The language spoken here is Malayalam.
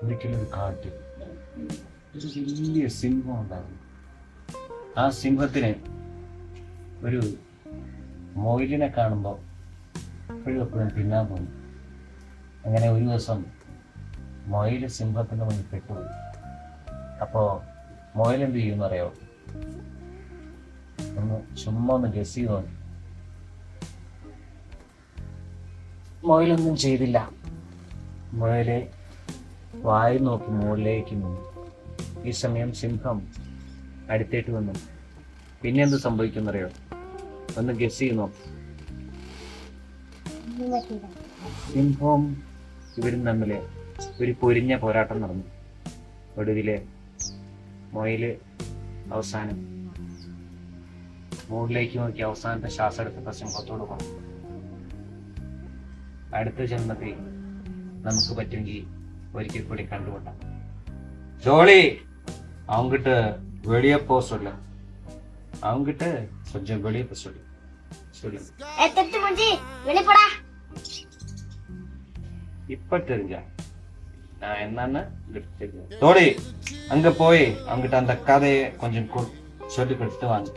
ഒരിക്കലും ഒരു കാട്ടിൽ ഒരു വലിയ സിംഹം ഉണ്ടായിരുന്നു. ആ സിംഹത്തിന് ഒരു മൊയിലിനെ കാണുമ്പോൾ എപ്പോഴും തിന്നാൻ തോന്നും. അങ്ങനെ ഒരു ദിവസം മൊയിൽ സിംഹത്തിൻ്റെ മുന്നിൽ പെട്ടുപോയി. അപ്പോൾ മൊയിൽ എന്ത് ചെയ്യുമെന്ന് അറിയോ? ചുമ്മാ ഒന്ന് ഗസ് ചെയ്ത് നോക്കി. മൊയിലൊന്നും ചെയ്തില്ല. മുയലെ വായി നോക്കി മുകളിലേക്ക് നിന്നു. ഈ സമയം സിംഹം അടുത്തേട്ട് വന്നു. പിന്നെ എന്ത് സംഭവിക്കുന്നറിയോ? ഒന്ന് ഗസ് ചെയ്ത് നോക്കി. സിംഹവും ഇവരും തമ്മിൽ ഒരു പൊരിഞ്ഞ പോരാട്ടം നടന്നു. ഒടുവില് മുയല് അവസാനം മുകളിലേക്ക് നോക്കി അവസാനത്തെ ശ്വാസം എടുത്ത സിംഹത്തോട് പറഞ്ഞു, അടുത്ത ജന്മത്തിൽ നമുക്ക് പറ്റുമെങ്കിൽ ഒരിക്കൽ കൂടി കണ്ടുകൊണ്ടാം. ஜோலி அவங்கிட்ட வெளியே போக சொல்ல. அவங்கிட்ட கொஞ்சம் வெளியே போக சொல்லு. சொல்லு. இப்ப தெரிஞ்சா நான் என்னன்னு தெரியும். ஜோலி அங்க போய் அவங்கிட்ட அந்த கதையை கொஞ்சம் சொல்லி கொடுத்துட்டு வாங்க.